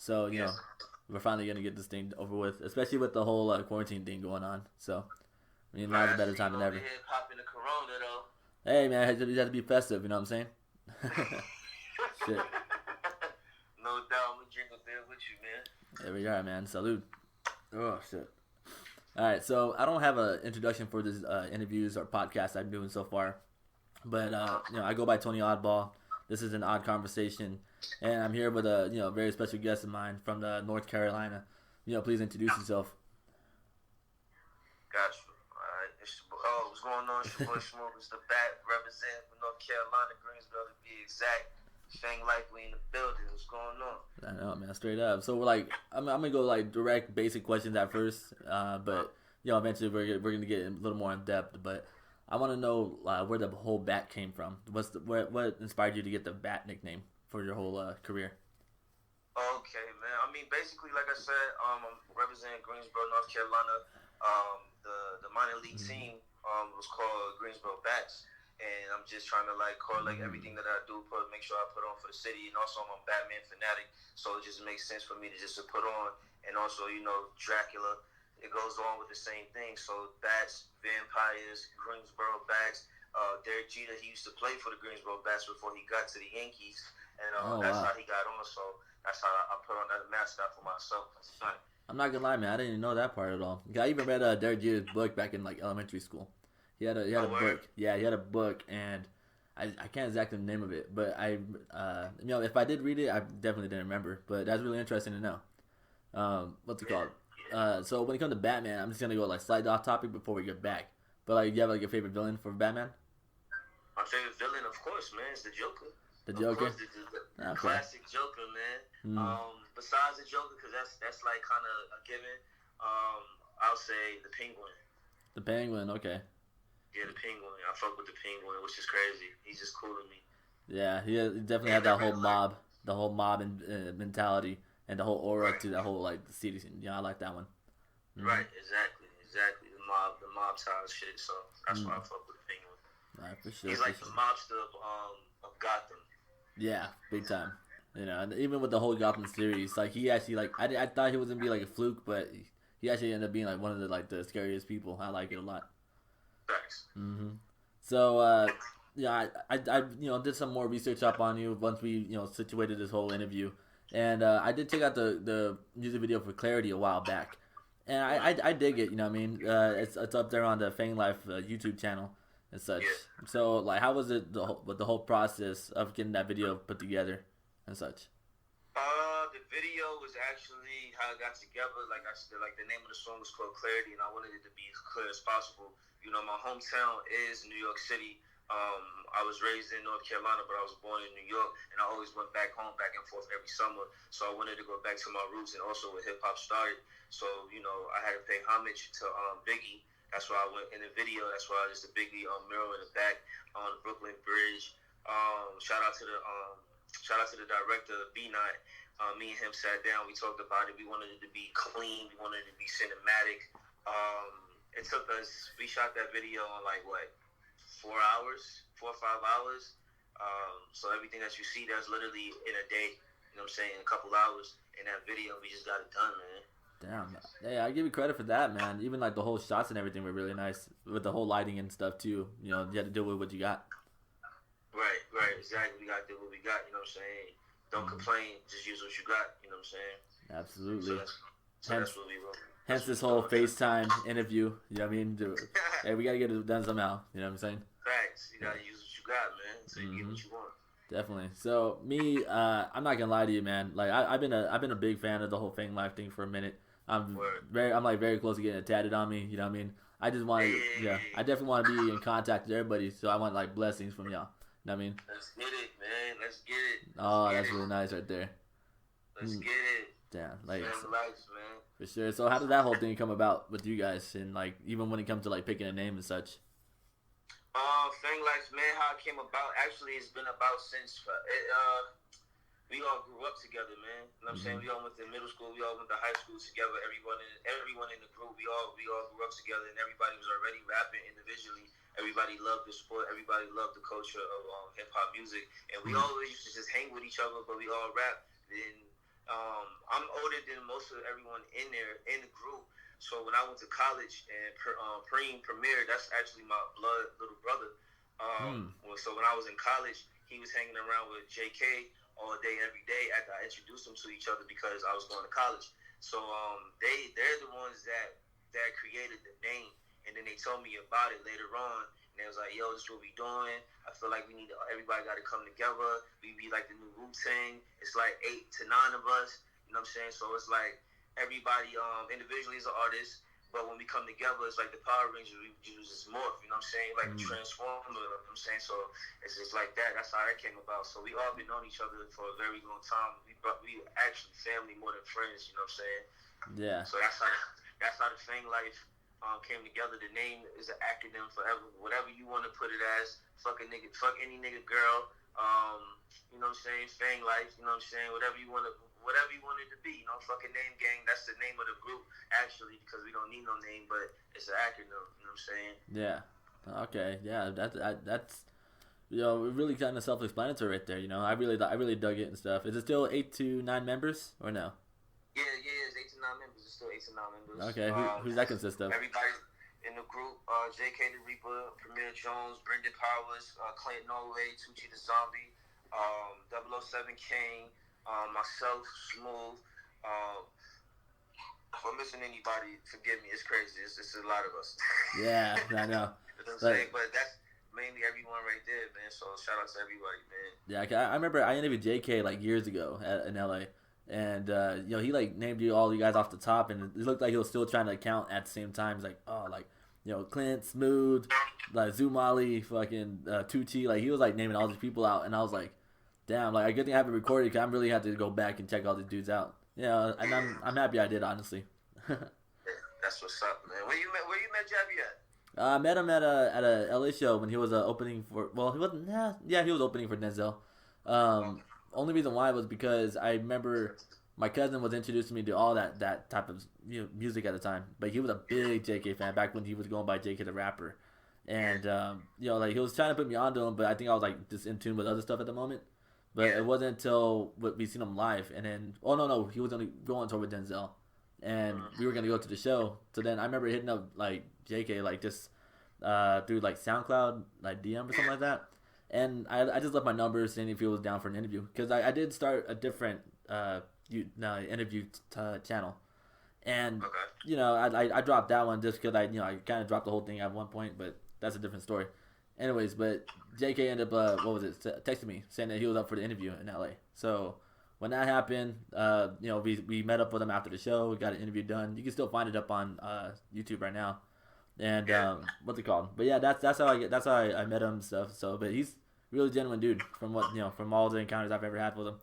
So Yes. we're finally gonna get this thing over with, especially with the whole quarantine thing going on. So now's Right. a I better see time you than over ever. here popping the Corona though. Hey man, you have to be festive. You know what I'm saying? Shit. No doubt. I'm gonna drink a beer with you, man. There we are, man. Salute. Oh shit. All right, so I don't have an introduction for this interviews or podcast I'm doing so far, but I go by Tony Awdball. This is an odd conversation, and I'm here with a very special guest of mine from the North Carolina. Please introduce yourself. Gotcha. Alright. What's going on? It's your boy Smoke. It's the bat representing from North Carolina, Greensboro to be exact. FANG likely in the building. What's going on? I know, man, straight up. So we're like, I'm gonna go like direct, basic questions at first, but eventually we're gonna get a little more in depth. But I want to know where the whole bat came from. What inspired you to get the bat nickname for your whole career? Okay, man. I mean, basically, like I said, I'm representing Greensboro, North Carolina. The minor league team was called Greensboro Bats, and I'm just trying to like correlate everything that I do, make sure I put on for the city, and also I'm a Batman fanatic, so it just makes sense for me to just to put on, and also Dracula, it goes on with the same thing. So bats, vampires, Greensboro Bats. Derek Jeter, he used to play for the Greensboro Bats before he got to the Yankees, and that's how he got on. So that's how I put on that mascot for myself. That's fun. I'm not gonna lie, man. I didn't even know that part at all. I even read Derek Jeter's book back in like elementary school. He had a book. Yeah, he had a book, and I can't exactly the name of it, but if I did read it, I definitely didn't remember. But that's really interesting to know. What's it called? So when it comes to Batman, I'm just gonna go like slight off topic before we get back. But like, you have like your favorite villain for Batman? My favorite villain, of course, man, is the Joker. The Joker. Of course, the classic Joker, man. Besides the Joker, because that's like kind of a given. I'll say the Penguin. The Penguin, okay. Yeah, the Penguin. I fuck with the Penguin, which is crazy. He's just cool to me. Yeah, he definitely had that whole mob mentality, and the whole aura to that whole like city scene. Yeah, I like that one. Mm-hmm. Right, exactly. The mob style shit. So that's why I fuck with the Penguin. Right, for sure. He's like the mobster of Gotham. Yeah, big time. And even with the whole Gotham series, like he actually like I thought he was gonna be like a fluke, but he actually ended up being like one of the scariest people. I like it a lot. Thanks. So I did some more research up on you once we situated this whole interview, and I did check out the music video for Clarity a while back, and I dig it. You know what I mean? It's up there on the Fang Life YouTube channel and such. Yeah. So like, how was it the whole process of getting that video put together and such? The video was actually how it got together. Like I said, like the name of the song was called Clarity, and I wanted it to be as clear as possible. My hometown is New York City. I was raised in North Carolina, but I was born in New York, and I always went back home, back and forth every summer. So I wanted to go back to my roots, and also where hip hop started. So I had to pay homage to Biggie. That's why I went in the video. That's why there's the Biggie mural in the back on the Brooklyn Bridge. Shout out to the director B9. Me and him sat down. We talked about it. We wanted it to be clean. We wanted it to be cinematic. It took us. We shot that video in like 4 hours, 4 or 5 hours. So everything that you see, that's literally in a day. You know what I'm saying? In a couple hours in that video, we just got it done, man. Damn. Hey, I give you credit for that, man. Even like the whole shots and everything were really nice with the whole lighting and stuff too. You had to deal with what you got. Right, exactly. We got to do what we got. You know what I'm saying? Don't complain. Just use what you got. You know what I'm saying? Absolutely. So that's what we wrote. Hence this whole FaceTime interview. You know what I mean? Hey, we got to get it done somehow. You know what I'm saying? Facts. You got to use what you got, man. So you get what you want. Definitely. So me, I'm not gonna lie to you, man. Like I've been a big fan of the whole Fang Life thing for a minute. I'm very close to getting it tatted on me. You know what I mean? I just want to, I definitely want to be in contact with everybody. So I want like blessings from y'all. You know what I mean? Let's get it, man. Let's get it. That's really nice right there. Let's get it. Damn, like life, man. For sure. So how did that whole thing come about with you guys, and like even when it comes to like picking a name and such? Fang Life, man, how it came about. Actually, it's been about since we all grew up together, man. You know what I'm saying? We all went to middle school, we all went to high school together. Everyone in the group, we all grew up together, and everybody was already rapping individually. Everybody loved the sport. Everybody loved the culture of hip hop music, and we always used to just hang with each other, but we all rap. Then I'm older than most of everyone in there in the group. So when I went to college and Preem Premier, that's actually my blood little brother. So when I was in college, he was hanging around with JK all day, every day. After I introduced them to each other because I was going to college. So they're the ones that created the name, and then they told me about it later on. And they was like, "Yo, this is what we doing. I feel like everybody got to come together. We be like the new Wu-Tang. It's like 8 to 9 of us. You know what I'm saying? So it's like everybody individually is an artist, but when we come together, it's like the Power Rangers. We use this morph. You know what I'm saying? Like the Transformer. You know what I'm saying? So it's just like that. That's how that came about. So we all been on each other for a very long time. We actually family more than friends. You know what I'm saying? Yeah. So that's how the FANG life came together. The name is an acronym for whatever you want to put it as. Fuck a nigga, fuck any nigga girl. You know what I'm saying? FANG life. You know what I'm saying? Whatever you want it to be. You know, fucking name gang. That's the name of the group actually, because we don't need no name, but it's an acronym. You know what I'm saying? Yeah. Okay. Yeah. That's really kind of self-explanatory right there. You know, I really dug it and stuff. Is it still 8 to 9 members or no? Yeah, it's 8 to 9 members. It's still 8 to 9 members. Okay, who's that consist of? Everybody in the group: J.K. the Reaper, Premier Jones, Brendan Powers, Clint Norway, Tucci the Zombie, 007 Kane, myself, Smooth. If I'm missing anybody, forgive me. It's crazy. It's a lot of us. Yeah, I know. You know what I'm saying? But that's mainly everyone right there, man. So shout out to everybody, man. Yeah, I remember I interviewed JK like years ago in LA, and he like named all you guys off the top, and it looked like he was still trying to count at the same time. He's like, Clint, Smooth, like Zumali, fucking Tucci, like he was like naming all these people out, and I was like, damn, like I good thing I have it recorded because I really had to go back and check all these dudes out. Yeah, and I'm happy I did, honestly. That's what's up, man. Where you met Jabby at? I met him at a LA show when he was opening for. Well, he wasn't. Yeah, he was opening for Denzel. Only reason why was because I remember my cousin was introducing me to all that type of music at the time. But he was a big JK fan back when he was going by JK the Rapper, and like he was trying to put me onto him, but I think I was like just in tune with other stuff at the moment. But it wasn't until we seen him live, and then no, he was only going tour with Denzel, and we were gonna go to the show. So then I remember hitting up like JK like just through like SoundCloud like DM or something like that, and I just left my number saying if he was down for an interview because I did start a different interview channel, and I dropped that one just because I kind of dropped the whole thing at one point, but that's a different story. Anyways, but JK ended up texting me saying that he was up for the interview in LA. So when that happened, we met up with him after the show. We got an interview done. You can still find it up on YouTube right now. And what's it called? But yeah, that's how I met him and stuff. So, but he's a really genuine dude from from all the encounters I've ever had with him.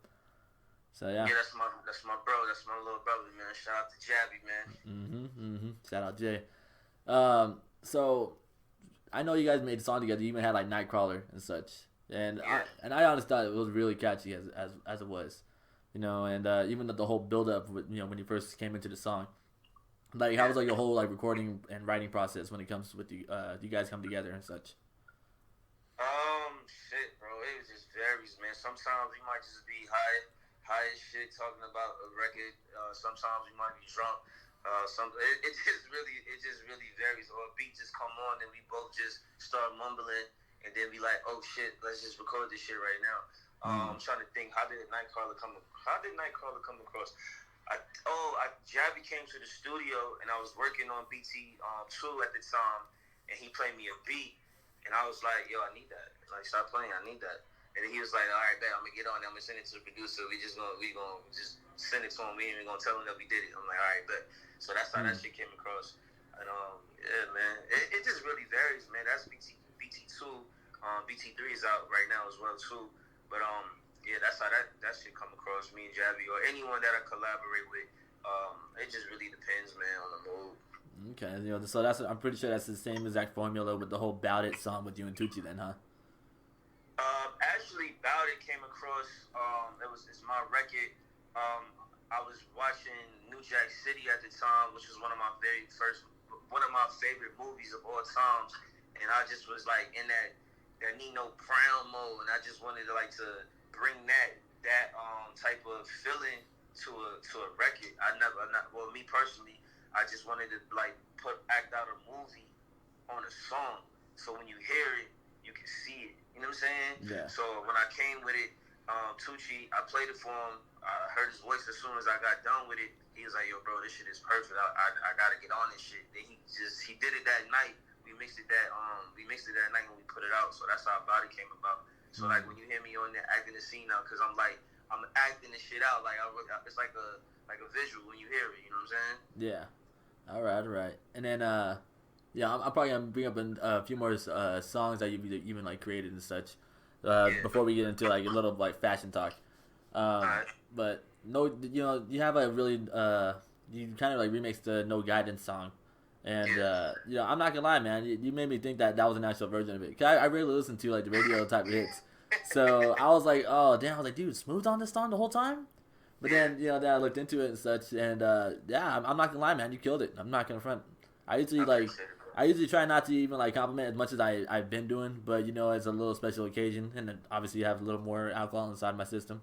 So yeah. Yeah, that's my bro. That's my little brother, man. Shout out to Jabby, man. Shout out Jay. So I know you guys made a song together. You even had like Nightcrawler and such. And I honestly thought it was really catchy as it was, and even the whole build up with when you first came into the song, like how was like your whole like recording and writing process when it comes with you guys come together and such. Shit, bro, it just varies, man. Sometimes we might just be high as shit talking about a record. Sometimes we might be drunk. It just really varies. Or a beat just come on and we both just start mumbling. And then be like, oh shit, let's just record this shit right now. I'm trying to think, how did Nightcrawler come across? Jabby came to the studio and I was working on BT 2 at the time, and he played me a beat, and I was like, yo, I need that. Like, stop playing, I need that. And then he was like, all right, bet, I'm gonna get on it. I'm gonna send it to the producer. We gonna just send it to him. We ain't even gonna tell him that we did it. I'm like, all right, bet. So that's how that shit came across. And yeah, man, it just really varies, man. That's BT 2. BT3 is out right now as well too, but yeah, that's how that shit come across. Me and Jabby or anyone that I collaborate with, it just really depends, man, on the mood. Okay, so I'm pretty sure that's the same exact formula with the whole "Bout It" song with you and Tucci, then, huh? Actually, "Bout It" came across. It's my record. I was watching New Jack City at the time, which was one of my favorite movies of all times, and I just was like in that Nino Brown mode, and I just wanted to bring that type of feeling to a record. Well, me personally, I just wanted to like act out a movie on a song, so when you hear it, you can see it. You know what I'm saying? Yeah. So when I came with it, Tucci, I played it for him. I heard his voice as soon as I got done with it. He was like, "Yo, bro, this shit is perfect. I gotta get on this shit." Then he did it that night. We mixed it that night when we put it out. So that's how Body came about. So like when you hear me on there acting the scene now, cause I'm acting this shit out. Like it's like a visual when you hear it. You know what I'm saying? Yeah. All right. And then yeah, I'm probably gonna bring up a few more songs that you've even like created and such. Before we get into like a little like fashion talk. But no, you know, you have a really you kind of like remixed the No Guidance song, and you know, I'm not gonna lie, man, you made me think that was an actual version of it. Cause I really listened to like the radio type of hits, so I was like, oh damn, I was like, dude, Smooth on this song the whole time. But then you know, then I looked into it and such, and yeah, I'm not gonna lie, man, you killed it. I'm not gonna front. I usually try not to even like compliment as much as I've been doing, but you know, it's a little special occasion, and then obviously you have a little more alcohol inside my system.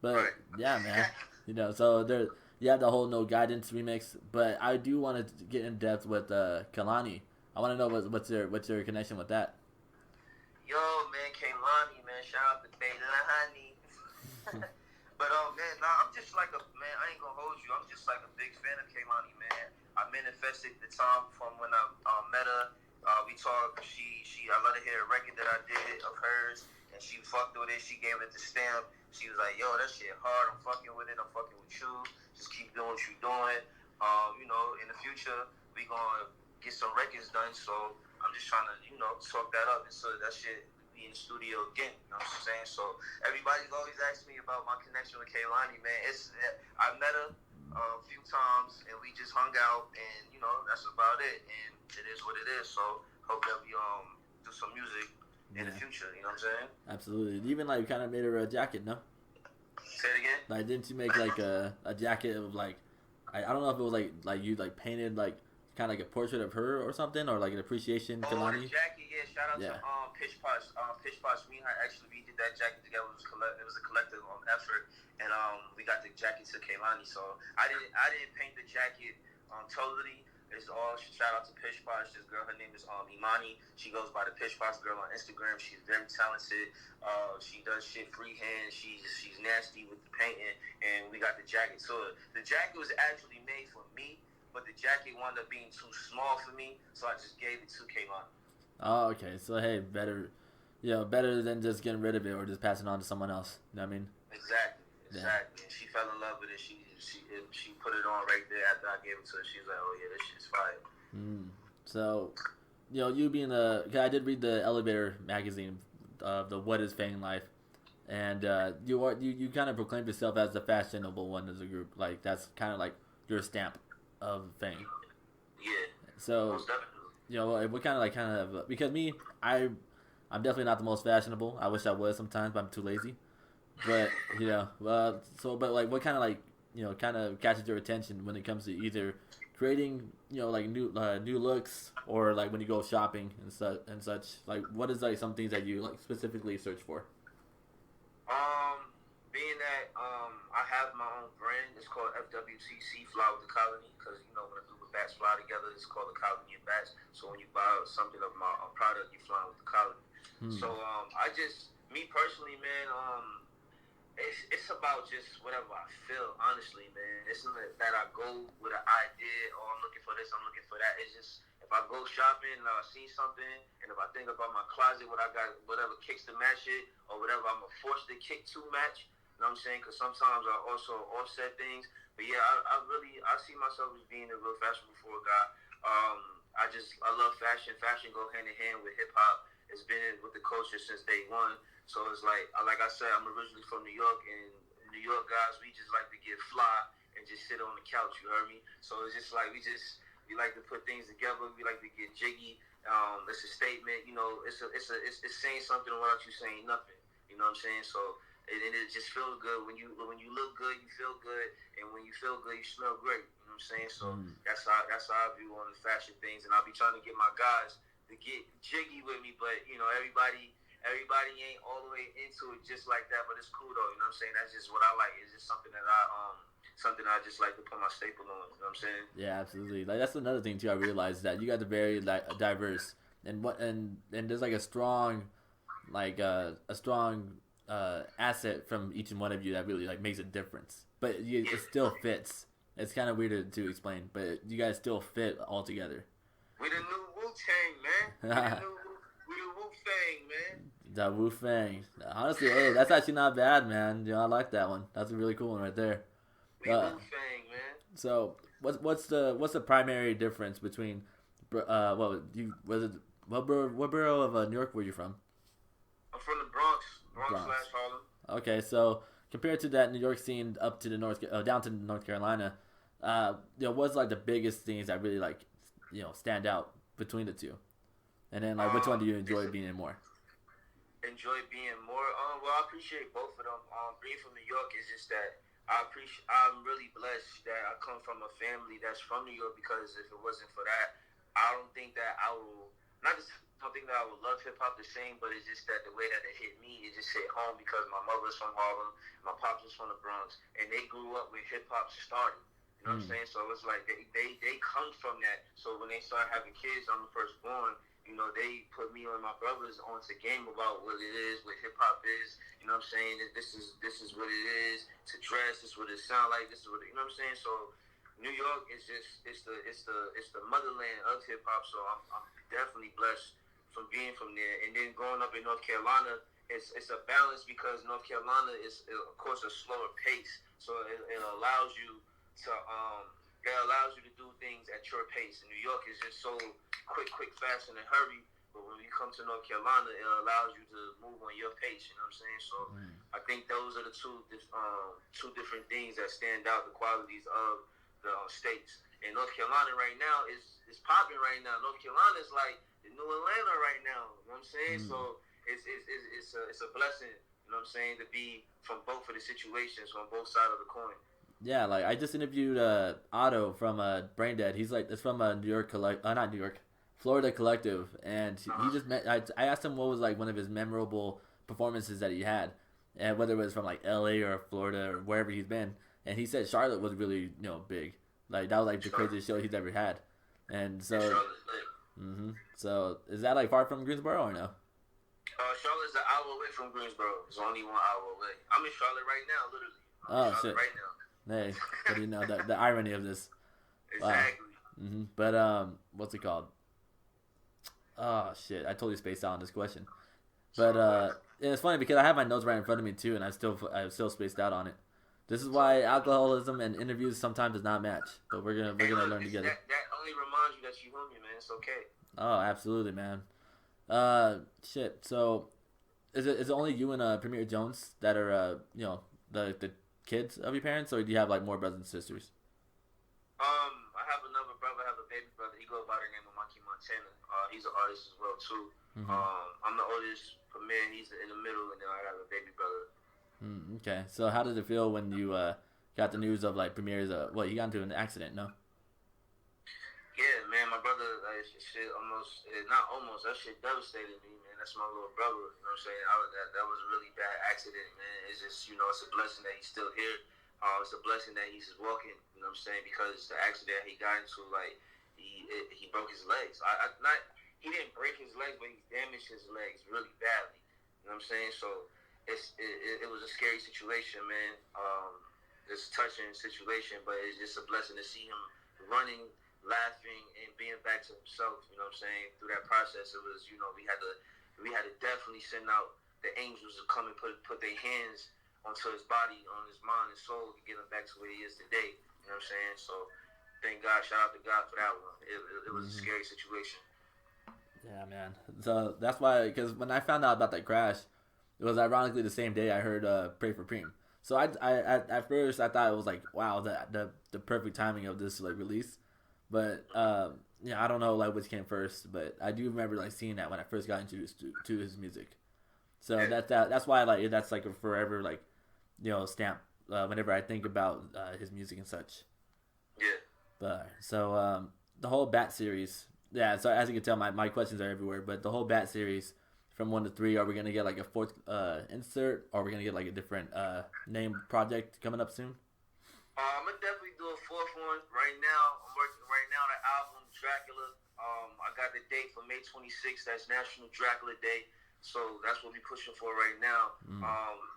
But yeah, man, you know, so there you have the whole No Guidance remix. But I do want to get in depth with Kalani. I want to know what's your connection with that. Yo, man, Kalani, man, shout out to Honey. But man, nah, I'm just like I ain't gonna hold you. I'm just like a big fan of Kalani, man. I manifested the time from when I met her. We talked. I let her hear a record that I did of hers, and she fucked with it. She gave it the stamp. She was like, "Yo, that shit hard. I'm fucking with it. I'm fucking with you. Just keep doing what you doing. You know, in the future, we gonna get some records done. So I'm just trying to, you know, talk that up, and so that shit be in the studio again. You know what I'm saying? So everybody's always asking me about my connection with Kalani, man. I met her a few times, and we just hung out, and you know, that's about it. And it is what it is. So hope that we do some music in the future. You know what I'm saying? Absolutely. You even like kind of made her a jacket, no? Say it again. Like, didn't you make like a jacket of like I don't know if it was like you like painted like kind of like a portrait of her or something, or like an appreciation to Kalani? The jacket, yeah. Shout out to Pitch Posh. Pitch Posh. Me and her actually we did that jacket together. It was a collective effort, and we got the jacket to Kalani. So I didn't paint the jacket totally. It's all shout out to Pitch Posh. This girl, her name is Imani. She goes by the Pitch Posh girl on Instagram. She's very talented. She does shit freehand. She's nasty with the painting, and we got the jacket. So the jacket was actually made for me, but the jacket wound up being too small for me, so I just gave it to Kalani. Oh, okay. So hey, better than just getting rid of it or just passing it on to someone else. You know what I mean? Exactly. Yeah. She fell in love with it. She put it on right there after I gave it to her. She was like, "Oh yeah, this shit's fire." So, you know, you being I did read the Elevator magazine of the What Is FANG Life, and you kind of proclaimed yourself as the fashionable one as a group. Like that's kind of like your stamp of FANG. Yeah. So, you know, what kind of because I'm definitely not the most fashionable. I wish I was sometimes, but I'm too lazy. But you know, but like, what kind of like, you know, kind of catches your attention when it comes to either creating, you know, like new looks, or like when you go shopping and such. Like, what is like some things that you like specifically search for? Being that I have my own brand, it's called FWTC, Fly with the Colony, because you know when a group of bats fly together, it's called the Colony of Bats. So when you buy something of my product, you fly with the colony. So me personally, man, it's about just whatever I feel, honestly, man. It's not that I go with an idea, or I'm looking for this, I'm looking for that. It's just, if I go shopping and I see something, and if I think about my closet, what I got, whatever kicks to match it, or whatever I'm forced to kick to match, you know what I'm saying? Because sometimes I also offset things. But yeah, I see myself as being a real fashionable forward guy. I love fashion. Fashion go hand in hand with hip hop. It's been with the culture since day one. So it's like I said, I'm originally from New York, and New York guys, we just like to get fly and just sit on the couch. You heard me? So it's just like we like to put things together. We like to get jiggy. It's a statement. You know, it's saying something without you saying nothing. You know what I'm saying? So it just feels good when you look good, you feel good, and when you feel good, you smell great. You know what I'm saying? So that's how I view on the fashion things, and I'll be trying to get my guys to get jiggy with me, but you know everybody ain't all the way into it just like that, but it's cool though, you know what I'm saying? That's just what I like. It's just something that something I just like to put my staple on. You know what I'm saying? Yeah, absolutely. Like that's another thing too. I realized that you guys are very like diverse, and there's like a strong, like a strong asset from each and one of you that really like makes a difference. But it still fits. It's kind of weird to explain, but you guys still fit all together. We the new Wu-Tang, man. We the Wu-Fang, man. The Wu Fang. Honestly, hey, that's actually not bad, man. You know, I like that one. That's a really cool one right there. We Wu-Fang, man. So what's the primary difference between what borough of New York were you from? I'm from the Bronx / Harlem. Okay, so compared to that New York scene up to the down to North Carolina, what's like the biggest things that really like stand out between the two, and then like which one do you enjoy being in more? Enjoy being more. Well, I appreciate both of them. Being from New York is just that I'm really blessed that I come from a family that's from New York, because if it wasn't for that, I don't think that I will. Not just something that I would love hip hop the same, but it's just that the way that it hit me, it just hit home because my mother's from Harlem, my pops was from the Bronx, and they grew up when hip hop started. You know what I'm saying? So it's like they come from that. So when they start having kids, I'm the firstborn. You know, they put me and my brothers onto game about what it is, what hip hop is. You know what I'm saying? This is what it is to dress. This is what it sound like. This is what you know what I'm saying. So New York is just it's the motherland of hip hop. So I'm definitely blessed from being from there. And then growing up in North Carolina, it's a balance because North Carolina is of course a slower pace. So it allows you to do things at your pace. And New York is just so quick, fast, and in a hurry. But when you come to North Carolina, it allows you to move on your pace. You know what I'm saying? So I think those are the two different things that stand out, the qualities of the states. And North Carolina right now is popping right now. North Carolina is like the new Atlanta right now. You know what I'm saying? So it's a blessing. You know what I'm saying, to be from both of the situations, on both sides of the coin. Yeah, like I just interviewed Otto from Brain Dead. He's like, it's from a Florida collective, and he just met. I asked him what was like one of his memorable performances that he had, and whether it was from like L.A. or Florida or wherever he's been, and he said Charlotte was really big. Like that was like the craziest show he's ever had, and so. So is that like far from Greensboro or no? Charlotte's an hour away from Greensboro. It's only 1 hour away. I'm in Charlotte right now, literally. Shit! Right now. Hey, what do you know the irony of this? Exactly. Wow. But what's it called? Oh shit! I totally spaced out on this question. But it's funny because I have my notes right in front of me too, and I still spaced out on it. This is why alcoholism and interviews sometimes does not match. But we're gonna learn together. That only reminds you that you human, man. It's okay. Oh, absolutely, man. Shit. So, is it only you and Premier Jones that are the kids of your parents, or do you have like more brothers and sisters? I have another brother. I have a baby brother. He goes by the name of Monkey Montana. He's an artist as well too. I'm the oldest. Premier, he's in the middle, and then I have a baby brother. Okay. So how did it feel when you got the news of like Premier's he got into an accident? No. Yeah, man, my brother, that shit devastated me, man. That's my little brother, you know what I'm saying? That was a really bad accident, man. It's just, it's a blessing that he's still here. It's a blessing that he's walking, you know what I'm saying? Because the accident he got into, like, he broke his legs. He didn't break his legs, but he damaged his legs really badly, you know what I'm saying? So it was a scary situation, man. It's a touching situation, but it's just a blessing to see him running, laughing, and being back to himself. You know what I'm saying? Through that process, it was, we had to definitely send out the angels to come and put their hands onto his body, on his mind and soul, to get him back to where he is today. You know what I'm saying? So thank God, shout out to God for that one. It was a scary situation. Yeah, man. So that's why, because when I found out about that crash, it was ironically the same day I heard "Pray for Preem." So I at first I thought it was like, wow, the perfect timing of this like release. But I don't know like which came first, but I do remember like seeing that when I first got introduced to his music. So that's why like that's like a forever like stamp whenever I think about his music and such. Yeah. But so the whole Bat series, yeah. So as you can tell, my questions are everywhere. But the whole Bat series from 1 to 3, are we gonna get like a 4th insert, or are we gonna get like a different name project coming up soon? I'm gonna definitely do a fourth one right now. I'm working right now the album Dracula. I got the date for May 26th. That's National Dracula Day. So that's what we're pushing for right now.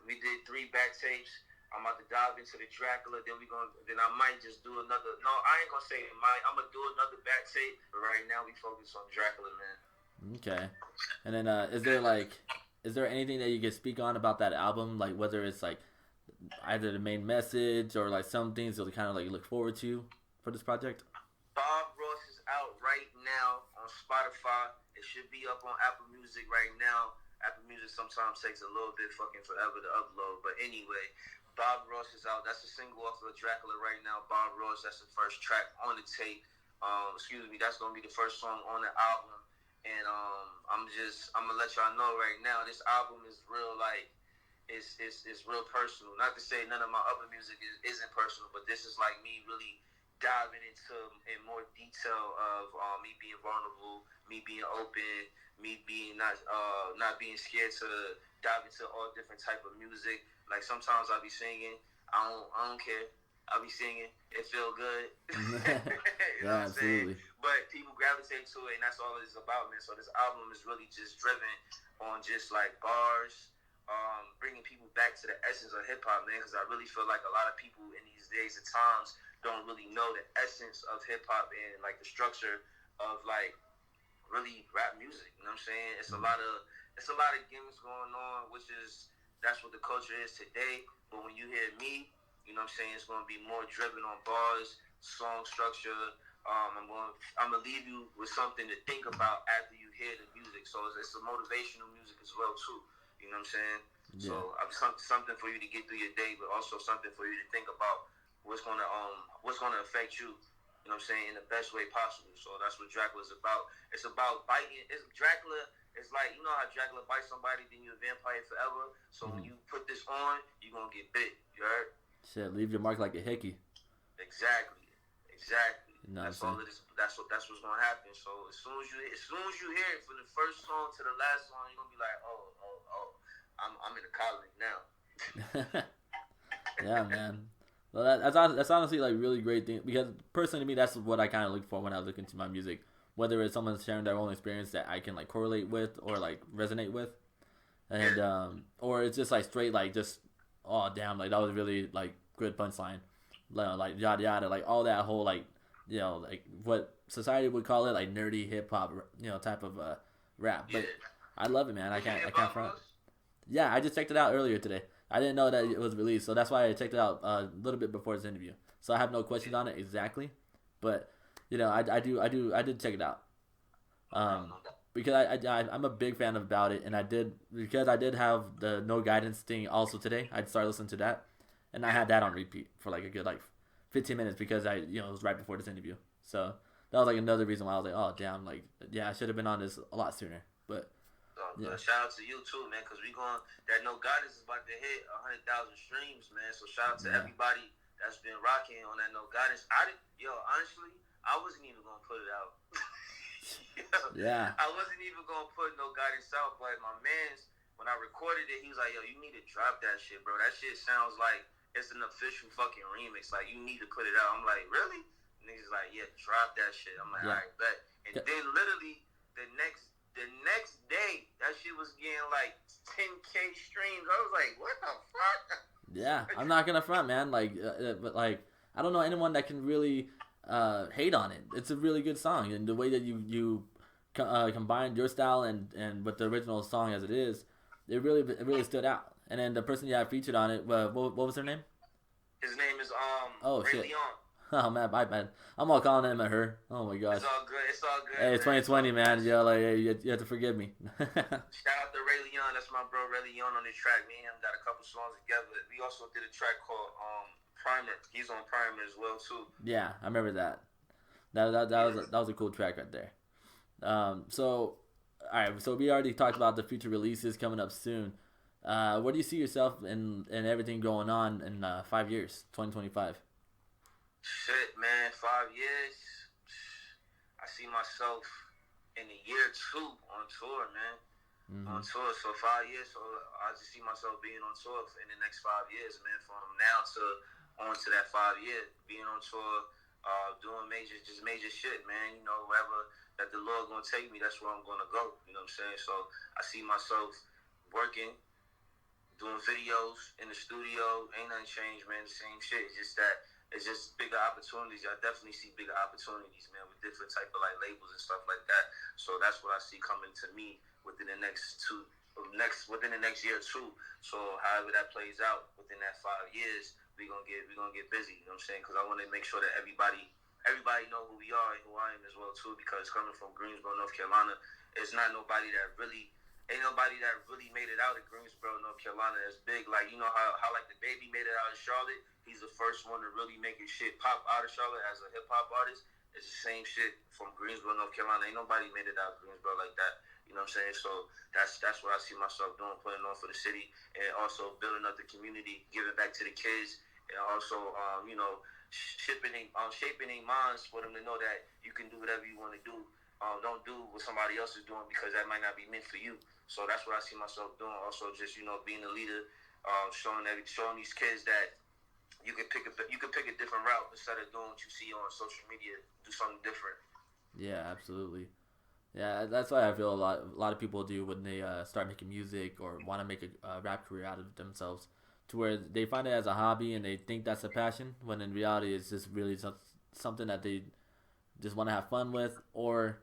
We did 3 back tapes. I'm about to dive into the Dracula. Then I might just do another. No, I ain't gonna say it might. I'm gonna do another back tape. But right now we focus on Dracula, man. Okay. And then is there anything that you can speak on about that album? Like whether it's like either the main message or like some things you'll kind of like look forward to for this project? Bob Ross is out right now on Spotify. It should be up on Apple Music right now. Apple Music sometimes takes a little bit fucking forever to upload. But anyway, Bob Ross is out. That's a single off of Dracula right now. Bob Ross, that's the first track on the tape. That's gonna be the first song on the album. And I'm gonna let y'all know right now, this album is real like it's real personal. Not to say none of my other music isn't personal, but this is like me really diving into in more detail of me being vulnerable, me being open, me being not being scared to dive into all different type of music. Like sometimes I'll be singing, I don't care. I'll be singing, it feel good. You know what I'm saying? But people gravitate to it, and that's all it's about, man. So this album is really just driven on just like bars, bringing people back to the essence of hip hop, man. Because I really feel like a lot of people in these days and times don't really know the essence of hip hop and like the structure of like really rap music. You know what I'm saying? It's a lot of gimmicks going on, which is that's what the culture is today. But when you hear me, you know what I'm saying, it's gonna be more driven on bars, song structure. I'm gonna leave you with something to think about after you hear the music. So it's a motivational music as well too. You know what I'm saying? Yeah. So something for you to get through your day, but also something for you to think about what's gonna affect you. You know what I'm saying, in the best way possible. So that's what Dracula's about. It's about biting. Dracula. It's like, you know how Dracula bites somebody, then you're a vampire forever. So when you put this on, you're gonna get bit. You heard? Shit, leave your mark like a hickey. Exactly. You know that's all it is. That's what's gonna happen. So as soon as you hear it from the first song to the last song, you're gonna be like, oh, I'm in the college now. Yeah, man. Well, that's honestly like really great thing, because personally to me that's what I kind of look for when I look into my music. Whether it's someone sharing their own experience that I can like correlate with or like resonate with, and or it's just like straight like just oh damn, like that was really like good punchline, like yada yada, like all that whole like, you know, like what society would call it like nerdy hip hop, you know, type of rap. But I love it, man. I can't front. Yeah, I just checked it out earlier today. I didn't know that it was released, so that's why I checked it out a little bit before this interview. So I have no questions on it exactly, but you know, I did check it out. Because I'm a big fan about it, and I did have the No Guidance thing also today. I'd start listening to that, and I had that on repeat for like a good like 15 minutes because it was right before this interview. So that was like another reason why I was like, oh damn, like yeah, I should have been on this a lot sooner. But yeah. Shout out to you too, man, because that No Guidance is about to hit 100,000 streams, man. So shout out to everybody that's been rocking on that No Guidance. Honestly, I wasn't even gonna put it out. Yeah. I wasn't even gonna put No Guidance out, but my man's, when I recorded it, he was like, yo, you need to drop that shit, bro. That shit sounds like it's an official fucking remix. Like, you need to put it out. I'm like, really? And he's like, yeah, drop that shit. I'm like, all right, bet. And then literally the next day, that shit was getting like 10K streams. I was like, what the fuck? Yeah, I'm not gonna front, man. Like, but like, I don't know anyone that can really hate on it. It's a really good song, and the way that you combined your style and with the original song as it is, it really stood out. And then the person you had featured on it, what was her name? His name is Ray shit. Leon. Oh man, man. I'm all calling him at her. Oh my gosh. It's all good. Hey, it's 2020, man. Yeah, like hey, you have to forgive me. Shout out to Ray Leon. That's my bro Ray Leon on this track. Me and him got a couple songs together. We also did a track called Primer. He's on Primer as well too. Yeah, I remember that. That was a cool track right there. So all right, so we already talked about the future releases coming up soon. Where do you see yourself in everything going on in 5 years, 2025? Shit, man, 5 years. I see myself in a year 2 on tour, man. Mm-hmm. On tour, so 5 years. So I just see myself being on tour in the next 5 years, man. From now to on to that 5 year, being on tour, doing major shit, man. You know, wherever that the Lord gonna take me, that's where I'm gonna go. You know what I'm saying? So I see myself working, doing videos in the studio. Ain't nothing changed, man. The same shit. It's just bigger opportunities. I definitely see bigger opportunities, man, with different type of like labels and stuff like that. So that's what I see coming to me within the next year or two. So however that plays out within that 5 years, we gonna get busy. You know what I'm saying? Because I want to make sure that everybody know who we are and who I am as well too. Because coming from Greensboro, North Carolina, it's not nobody that really. Ain't nobody that really made it out of Greensboro, North Carolina as big. Like, you know how like the baby made it out of Charlotte? He's the first one to really make his shit pop out of Charlotte as a hip-hop artist. It's the same shit from Greensboro, North Carolina. Ain't nobody made it out of Greensboro like that. You know what I'm saying? So that's what I see myself doing, putting on for the city, and also building up the community, giving back to the kids, and also, shaping their minds for them to know that you can do whatever you want to do. Don't do what somebody else is doing because that might not be meant for you. So that's what I see myself doing. Also, just being a leader, showing these kids that you can pick a different route instead of doing what you see on social media. Do something different. Yeah, absolutely. Yeah, that's why I feel a lot of people do when they start making music or want to make a rap career out of themselves, to where they find it as a hobby and they think that's a passion, when in reality it's just really something that they just want to have fun with, or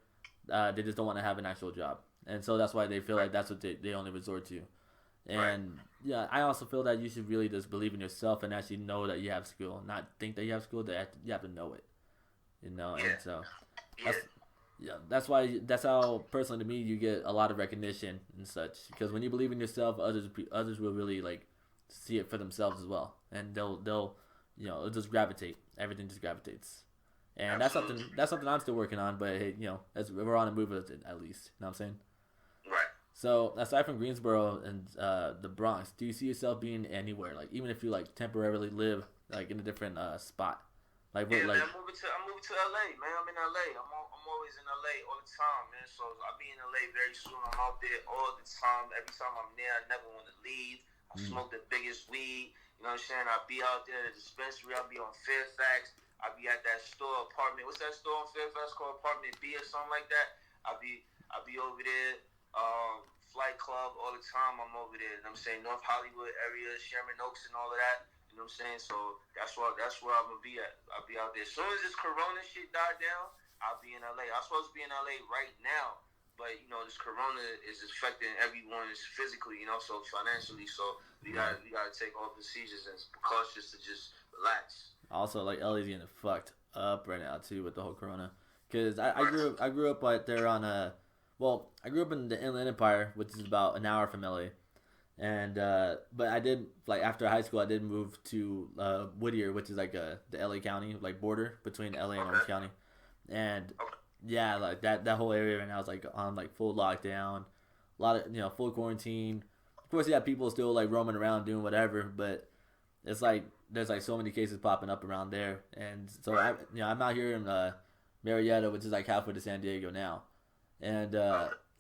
they just don't want to have an actual job. And so that's why they feel like that's what they only resort to. And yeah, I also feel that you should really just believe in yourself and actually know that you have skill, not think that you have skill, that you have to know it. And so that's why, that's how, personally to me, you get a lot of recognition and such, because when you believe in yourself, others will really like see it for themselves as well, and they'll it'll just gravitate. Everything just gravitates. And Absolutely. that's something I'm still working on, but hey, we're on a move with it, at least. You know what I'm saying? Right. So aside from Greensboro and the Bronx, do you see yourself being anywhere? Like, even if you like temporarily live like in a different spot, like what, man, I'm moving to LA, man. I'm in LA. I'm always in LA all the time, man. So I'll be in LA very soon. I'm out there all the time. Every time I'm there, I never want to leave. I smoke the biggest weed. You know what I'm saying? I'll be out there at the dispensary. I'll be on Fairfax. I'll be at that store, apartment. What's that store on Fairfax called? Apartment B or something like that. I'll be over there. Flight Club all the time. I'm over there. You know what I'm saying? North Hollywood area, Sherman Oaks and all of that. You know what I'm saying? So that's where I'm gonna be at. I'll be out there. As soon as this Corona shit died down, I'll be in LA. I'm supposed to be in LA right now, but this Corona is affecting everyone physically, so financially. So we gotta take all procedures and precautions to just relax. Also, like, LA's getting fucked up right now too with the whole Corona. Cause I grew up right there on I grew up in the Inland Empire, which is about an hour from LA. And but I did, like, after high school, I did move to Whittier, which is like the LA County like border between LA and Orange County. And yeah, like that whole area right now is like on like full lockdown, a lot of full quarantine. Of course, you have people still like roaming around doing whatever, but it's like there's like so many cases popping up around there. And so I'm out here in Marietta, which is like halfway to San Diego now. And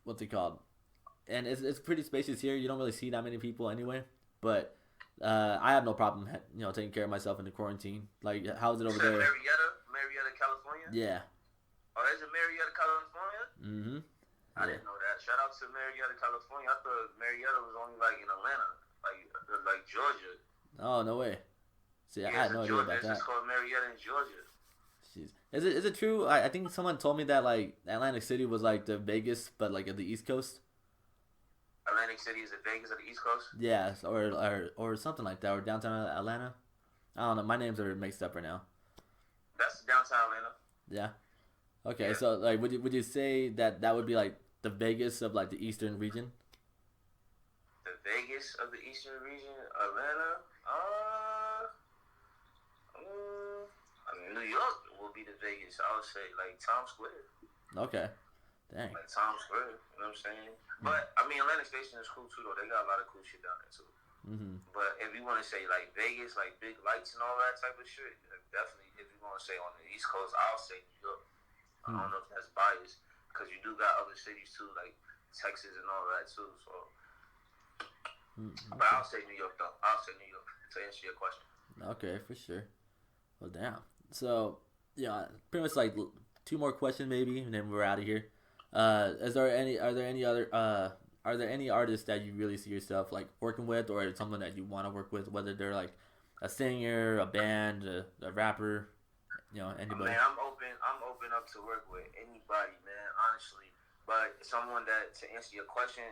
what's it called? And it's pretty spacious here. You don't really see that many people anyway. But I have no problem, taking care of myself in the quarantine. Like, how's it over there? Marietta, California? Yeah. Oh, there's a Marietta, California? Mm-hmm. I didn't know that. Shout out to Marietta, California. I thought Marietta was only like in Atlanta, like Georgia. Oh, no way. See, I had no idea about that. It's called Marietta in Georgia. Jeez. Is it true? I think someone told me that like Atlantic City was like the Vegas, but like at the East Coast. Atlantic City is the Vegas of the East Coast? Yeah, or something like that, or downtown Atlanta. I don't know. My names are mixed up right now. That's downtown Atlanta. Yeah. Okay, yeah. So like, would you say that would be like the Vegas of like the Eastern region? The Vegas of the Eastern region, Atlanta. New York will be the Vegas. I would say like Times Square. Okay. Dang. Like Times Square. You know what I'm saying? But I mean, Atlantic Station is cool too, though. They got a lot of cool shit down there too. Mm-hmm. But if you want to say like Vegas, like big lights and all that type of shit, definitely. If you want to say on the East Coast, I'll say New York. I don't know if that's biased because you do got other cities too, like Texas and all that too. So, but I'll say New York though. I'll say New York to answer your question. Okay, for sure. Well, damn. So, yeah, pretty much like two more questions maybe, and then we're out of here. Is there any? Are there any other? Are there any artists that you really see yourself like working with, or someone that you want to work with, whether they're like a singer, a band, a rapper, anybody? Man, I'm open. I'm open up to work with anybody, man. Honestly, but someone that to answer your question,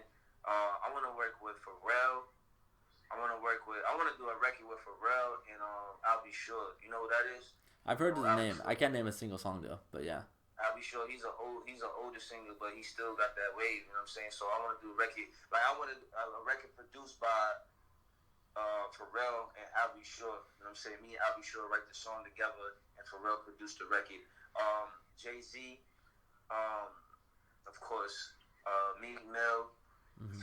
I want to work with Pharrell. I want to work with. I want to do a record with Pharrell and I'll be sure. You know who that is? I've heard his name. I can't name a single song though, but yeah. I'll be sure he's an older singer, but he still got that wave. You know what I'm saying? So I want to do a record. Like I want a record produced by Pharrell and I'll be sure. You know what I'm saying? Me and I'll be sure write the song together and Pharrell produced the record. Jay-Z, of course, Meek Mill. Mm-hmm.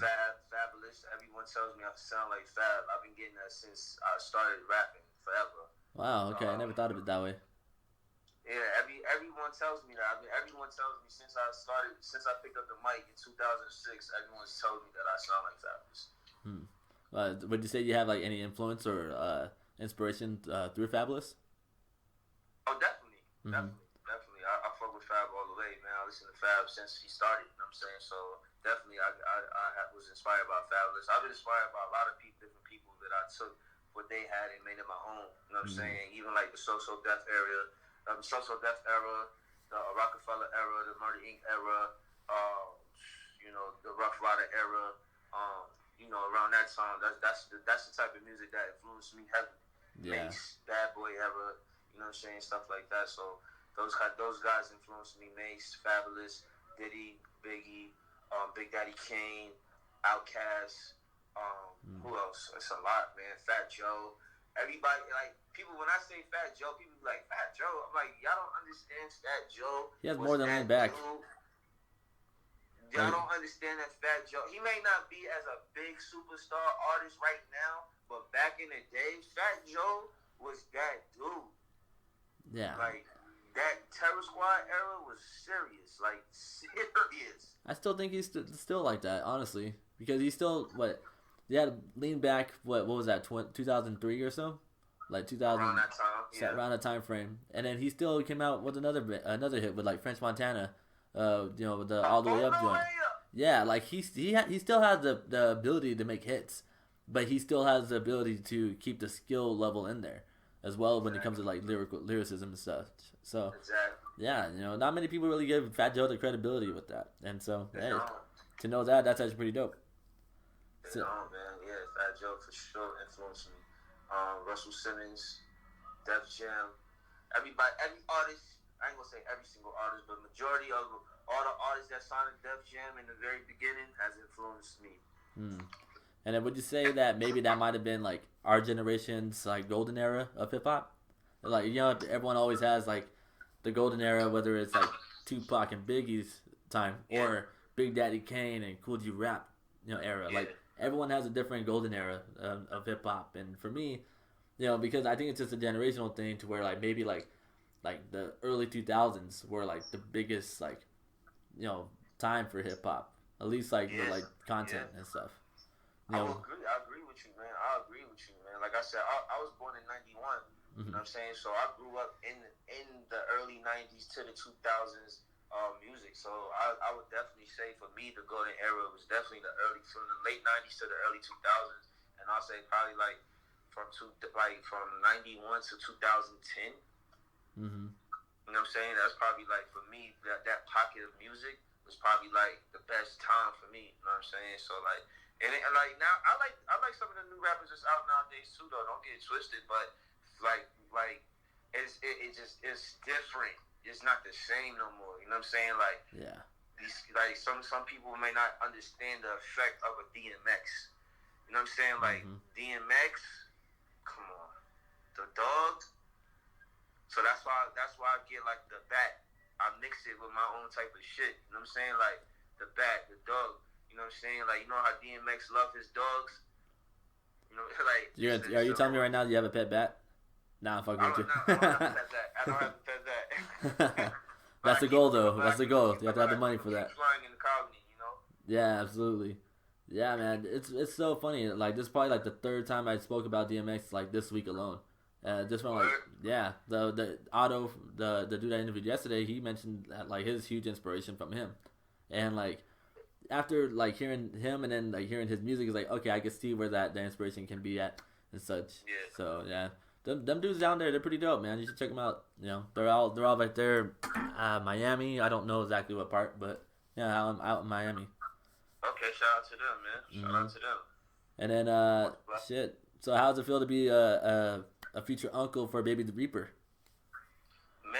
Fabulous. Everyone tells me I sound like Fab. I've been getting that since I started rapping forever. Wow. Okay, I never thought of it that way. Yeah, everyone tells me that. Everyone tells me since I picked up the mic in 2006. Everyone's told me that I sound like Fabulous. Would you say you have like any influence or inspiration through Fabulous? Oh, definitely, definitely. I fuck with Fab all the way, man. I listen to Fab since he started. You know what I'm saying? So. Definitely, I was inspired by Fabulous. I've been inspired by a lot of different people that I took what they had and made it my own. You know what I'm saying? Even like the So-So-Death era, the Rockefeller era, the Murder Inc. era, the Rough Rider era. Around that time, that's the type of music that influenced me heavily. Yeah. Mace, Bad Boy era, you know what I'm saying? Stuff like that. So those guys influenced me. Mace, Fabulous, Diddy, Biggie. Big Daddy Kane, Outkast, who else? It's a lot, man. Fat Joe. Everybody, like, people, when I say Fat Joe, people be like, Fat Joe? I'm like, y'all don't understand Fat Joe. He has more than one back. Y'all don't understand that Fat Joe. He may not be as a big superstar artist right now, but back in the day, Fat Joe was that dude. Yeah. Like, that Terror Squad era was serious. Like, serious. I still think he's still like that, honestly. Because he's still, he had lean back, what was that, 2003 or so? Like 2000. Around that time, yeah. Around that time frame. And then he still came out with another hit with, like, French Montana. With the All the Way Up joint. Yeah, like, he still has the ability to make hits. But he still has the ability to keep the skill level in there. As well when it comes to, like, lyricism and stuff. So, yeah, not many people really give Fat Joe the credibility with that. And so, to know that's actually pretty dope. Man. Yeah, Fat Joe for sure influenced me. Russell Simmons, Def Jam, every artist, I ain't gonna say every single artist, but majority of all the artists that signed Def Jam in the very beginning has influenced me. And then would you say that maybe that might have been, like, our generation's, like, golden era of hip-hop? Like, everyone always has, like, the golden era, whether it's, like, Tupac and Biggie's time or Big Daddy Kane and Kool G Rap, era. Like, everyone has a different golden era of hip-hop. And for me, because I think it's just a generational thing to where, like, maybe, like the early 2000s were, like, the biggest, like, time for hip-hop. At least, like, with, like, content and stuff. I agree with you, man. Like I said, I was born in 91. You know what I'm saying? So I grew up in the early 90s to the 2000s music. So I would definitely say for me, the golden era was definitely from the late 90s to the early 2000s. And I'll say probably like from 91 to 2010. You know what I'm saying? That's probably like for me, that pocket of music was probably like the best time for me. You know what I'm saying? So like, and like now, I like some of the new rappers that's out nowadays too. Though, don't get it twisted, but like it's different. It's not the same no more. You know what I'm saying? Like these some people may not understand the effect of a DMX. You know what I'm saying? Like DMX, come on, the dog. So that's why I get like the bat. I mix it with my own type of shit. You know what I'm saying? Like the bat, the dog. You know what I'm saying? Like, you know how DMX love his dogs? You know, like... Are you telling me right now you have a pet bat? Nah, I'm fucking with you. I don't have a pet bat. I don't have a pet bat. That's the goal, though. That's the goal. You have to have the money for that. Flying in the colony, Yeah, absolutely. Yeah, man. It's so funny. Like, this is probably, like, the third time I spoke about DMX, like, this week alone. Just from like, yeah, the Otto, the dude I interviewed yesterday, he mentioned that like his huge inspiration from him, and like after like hearing him and then like hearing his music is like, okay, I can see where that the inspiration can be at and such. Yeah. So yeah, them dudes down there, they're pretty dope, man. You should check them out. You know, they're all right there, Miami. I don't know exactly what part, but yeah, out in Miami. Okay, shout out to them, man. Shout out to them. And then shit. So how's it feel to be a future uncle for Baby the Reaper? Man,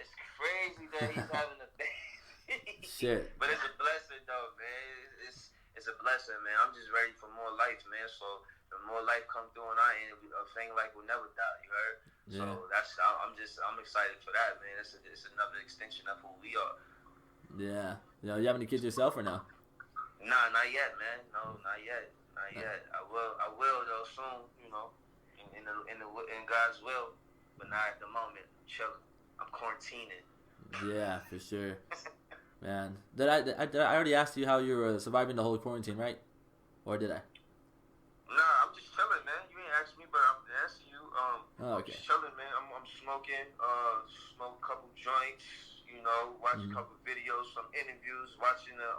it's crazy that he's having a baby. Shit. But it's a blessing, though, man. It's a blessing, man. I'm just ready for more life, man. So the more life come through on our end, a thing like will never die. You heard? Yeah. So I'm excited for that, man. It's another extension of who we are. Yeah. You have any kids yourself or no? Nah, not yet, man. No, not yet. Not yet. I will though soon. You know, in God's will, but not at the moment. Chilling. I'm quarantining. Yeah, for sure. Man, did I already asked you how you were surviving the whole quarantine, right? Or did I? Nah, I'm just chilling, man. You ain't asked me, but I'm asking you. Okay. I'm just chilling, man. I'm smoking. Smoke a couple joints. You know, watch a couple videos, some interviews, watching the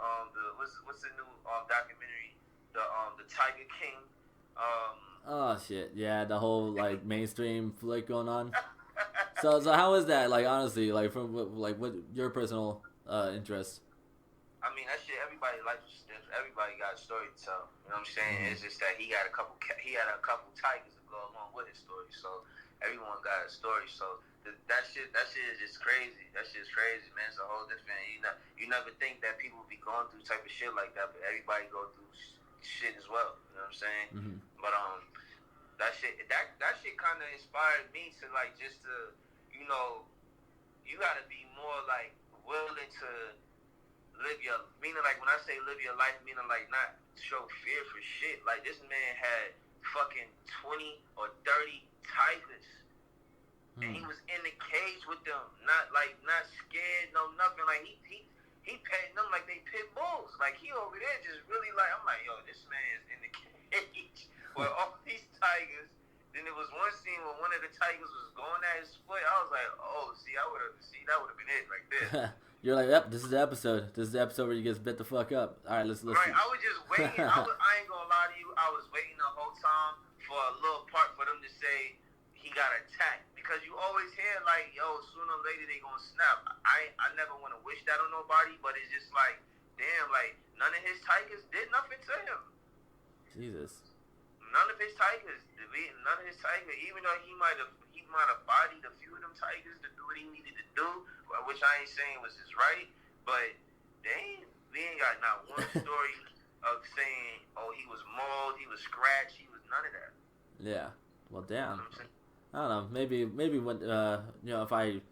what's the new documentary, the Tiger King. Oh shit! Yeah, the whole like mainstream flick going on. So how is that? Like honestly, like from what your personal interest? I mean, that shit. Everybody likes. Everybody got a story to tell. You know what I'm saying? It's just that he had a couple tigers to go along with his story. So everyone got a story. So that shit is just crazy. That shit is crazy, man. It's a whole different. You never think that people would be going through type of shit like that, but everybody go through shit as well. You know what I'm saying? Mm-hmm. But that shit kind of inspired me to like just to, you know, you gotta be more like willing to live your, meaning like when I say live your life, meaning like not show fear for shit. Like this man had fucking 20 or 30 tigers. And he was in the cage with them, not scared, no nothing. Like he petting them like they pit bulls. Like he over there just really like, I'm like, yo, this man is in the cage with all these tigers. Then there was one scene where one of the tigers was going at his foot. I was like, oh, that would have been it right there. You're like, yep, this is the episode. This is the episode where he gets bit the fuck up. All right, let's. Right, I was just waiting. I ain't gonna lie to you. I was waiting the whole time for a little part for them to say he got attacked. Because you always hear like, yo, sooner or later they gonna snap. I never want to wish that on nobody, but it's just like, damn, like none of his tigers did nothing to him. Jesus. None of his tigers, even though he might have bodied a few of them tigers to do what he needed to do, which I ain't saying was his right, but we ain't got not one story of saying, oh, he was mauled, he was scratched, he was none of that. Yeah. Well, damn. You know I don't know. Maybe when if I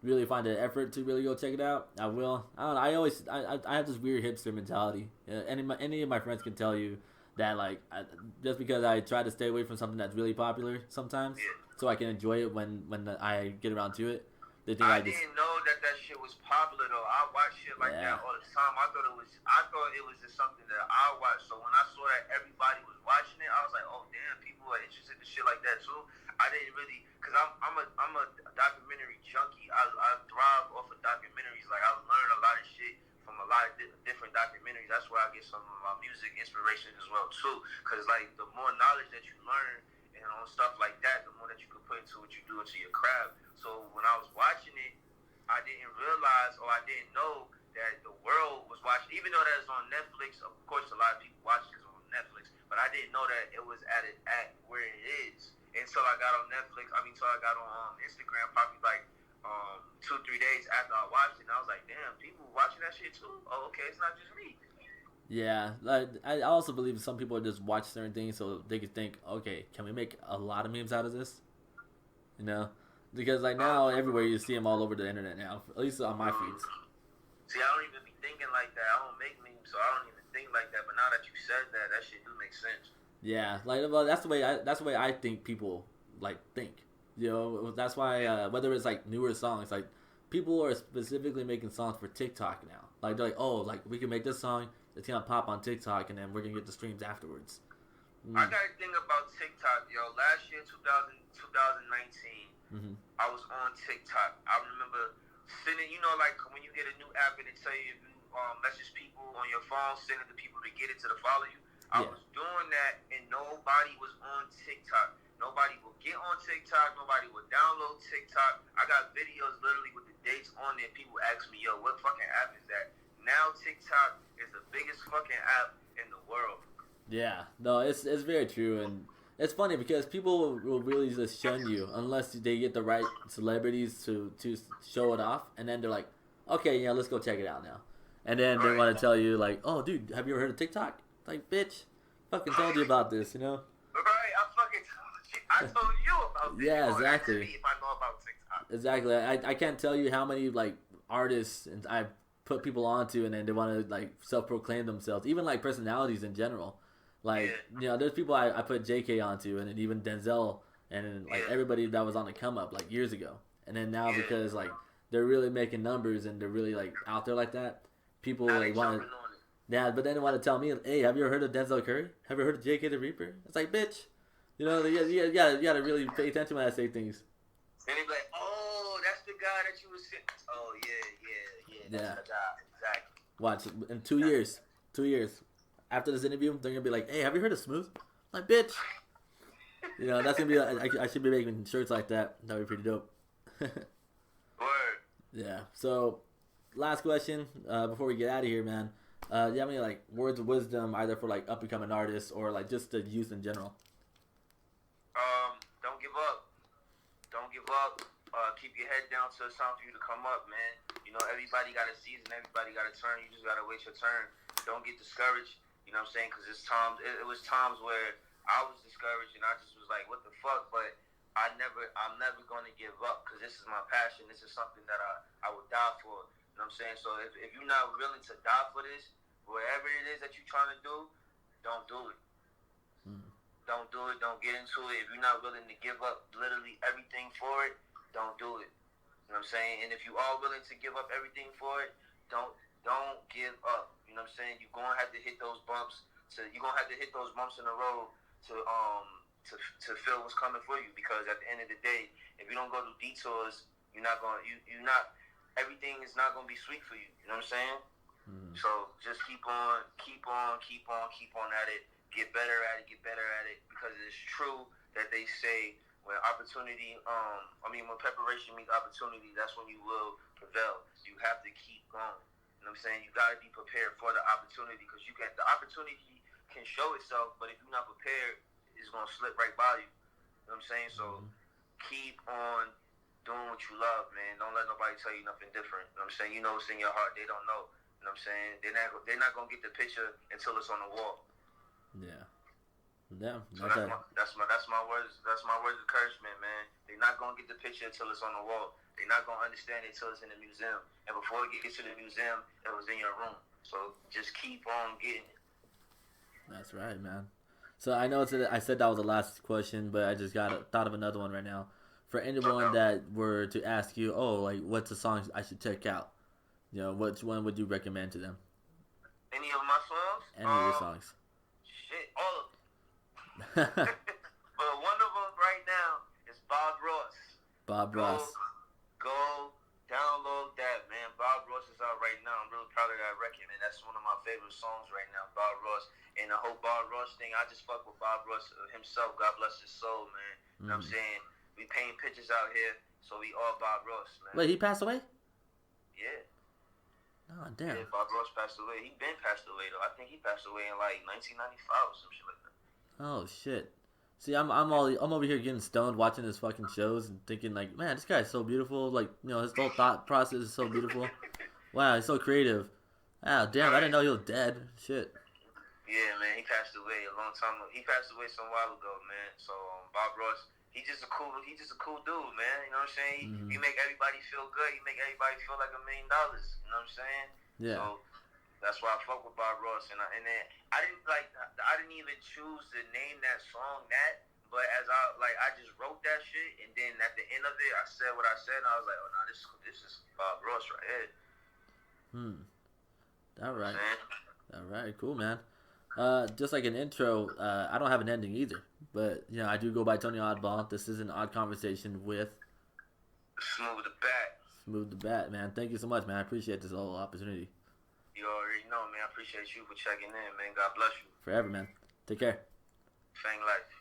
really find an effort to really go check it out, I will. I don't know. I have this weird hipster mentality. Any of my friends can tell you that like just because I try to stay away from something that's really popular sometimes, so I can enjoy it when I get around to it. They think I didn't know that shit was popular though. I watch shit like that all the time. I thought it was just something that I watched. So when I saw that everybody was watching it, I was like, oh damn, people are interested in shit like that too. I didn't really, cause I'm a documentary junkie. I thrive off of documentaries. Like I learn a lot of shit from a lot of different documentaries. That's where I get some of my music inspiration as well too. Cause like the more knowledge that you learn and on stuff like that, the more that you can put into what you do into your craft. So when I was watching it, I didn't realize or I didn't know that the world was watching. Even though that is on Netflix, of course a lot of people watch it on Netflix, but I didn't know that it was at where it is. Until I got on Netflix, until I got on Instagram, probably like 2-3 days after I watched it, and I was like, damn, people watching that shit too? Oh, okay, it's not just me. Yeah, like I also believe some people just watch certain things so they could think, okay, can we make a lot of memes out of this? You know, because like now everywhere you see them all over the internet now, at least on my feeds. See, I don't even be thinking like that. I don't make memes, so I don't even think like that. But now that you said that, that shit do make sense. Yeah, like well, that's the way I think people like think. You know, that's why whether it's like newer songs, like people are specifically making songs for TikTok now. Like they're like, oh, like we can make this song, it's gonna pop on TikTok, and then we're gonna get the streams afterwards. I got to think about TikTok, yo. Last year, 2019, I was on TikTok. I remember sending, like when you get a new app and it tell you if you message people on your phone, sending the people to get it to follow you. I was doing that and nobody was on TikTok. Nobody will get on TikTok. Nobody will download TikTok. I got videos literally with the dates on there. People ask me, yo, what fucking app is that? Now TikTok is the biggest fucking app in the world. Yeah, no, it's very true, and it's funny because people will really just shun you unless they get the right celebrities to show it off, and then they're like, okay, yeah, let's go check it out now, and then they want to tell you like, oh, dude, have you ever heard of TikTok? Like, bitch, fucking told you about this, Right, I told you about this. Yeah, exactly. If I know about TikTok. Exactly. I can't tell you how many like artists and I put people onto, and then they want to like self-proclaim themselves, even like personalities in general. Like, there's people I put JK onto, and then even Denzel, and then like everybody that was on the come up like years ago. And then now because like they're really making numbers and they're really like out there like that, people like want to. Yeah, but then they want to tell me, hey, have you ever heard of Denzel Curry? Have you heard of JK the Reaper? It's like, bitch, you gotta really pay attention when I say things. And they be like, oh, that's the guy that you was saying. Oh yeah, that's the guy, exactly. Watch in 2 years. After this interview, they're gonna be like, "Hey, have you heard of Smooth?" I'm like, bitch. That's gonna be. I should be making shirts like that. That'd be pretty dope. Word. Yeah. So, last question before we get out of here, man. Do you have any like words of wisdom, either for like up and coming artists or like just the youth in general? Don't give up. Don't give up. Keep your head down till it's time for you to come up, man. Everybody got a season. Everybody got a turn. You just gotta wait your turn. Don't get discouraged. You know what I'm saying? Because it was times where I was discouraged and I just was like, what the fuck? But I'm never going to give up because this is my passion. This is something that I would die for. You know what I'm saying? So if you're not willing to die for this, whatever it is that you're trying to do, don't do it. Don't do it. Don't get into it. If you're not willing to give up literally everything for it, don't do it. You know what I'm saying? And if you are willing to give up everything for it, don't give up. You know what I'm saying? You're gonna have to hit those bumps. You're gonna have to hit those bumps in the road to feel what's coming for you. Because at the end of the day, if you don't go through detours, everything is not gonna be sweet for you. You know what I'm saying? So just keep on at it. Get better at it. Because it's true that they say when when preparation meets opportunity, that's when you will prevail. You have to keep going. You know what I'm saying? You got to be prepared for the opportunity because the opportunity can show itself, but if you're not prepared, it's going to slip right by you. You know what I'm saying? So keep on doing what you love, man. Don't let nobody tell you nothing different. You know what I'm saying? You know what's in your heart. They don't know. You know what I'm saying? They're not going to get the picture until it's on the wall. Yeah. Yeah. So that's my words. That's my words of encouragement, man. They're not gonna get the picture until it's on the wall. They're not gonna understand it until it's in the museum. And before it gets to the museum, it was in your room. So just keep on getting it. That's right, man. So I know I said that was the last question, but I just thought of another one right now. For anyone that were to ask you, what's a song I should check out? Which one would you recommend to them? Any of my songs? Any of your songs? Shit, all of them. But one of them right now is Bob Ross. Go download that, man. Bob Ross is out right now. I'm really proud of that record, and that's one of my favorite songs right now, Bob Ross. And the whole Bob Ross thing, I just fuck with Bob Ross himself. God bless his soul, man. You know what I'm saying? We paint pictures out here, so we all Bob Ross, man. Wait, he passed away? Yeah. Oh, damn. Yeah, Bob Ross passed away. He been passed away, though. I think he passed away in, 1995 or some shit like that. Oh, shit. See, I'm over here getting stoned watching his fucking shows and thinking like, man, this guy's so beautiful. Like, his whole thought process is so beautiful. Wow, he's so creative. Ah, damn, I didn't know he was dead. Shit. Yeah, man, he passed away a long time ago. He passed away some while ago, man. So Bob Ross, he's just a cool dude, man. You know what I'm saying? He make everybody feel good. He make everybody feel like $1 million. You know what I'm saying? Yeah. So that's why I fuck with Bob Ross, and then I didn't even choose to name that song that, but as I just wrote that shit, and then at the end of it, I said what I said, and I was like, oh no, this is Bob Ross right here. All right, cool, man. Just like an intro, I don't have an ending either. But, you know, I do go by Tony Awdball. This is an odd conversation with Smooth the Bat, man. Thank you so much, man. I appreciate this whole opportunity. You already know, man. I appreciate you for checking in, man. God bless you. Forever, man. Take care. Fang life.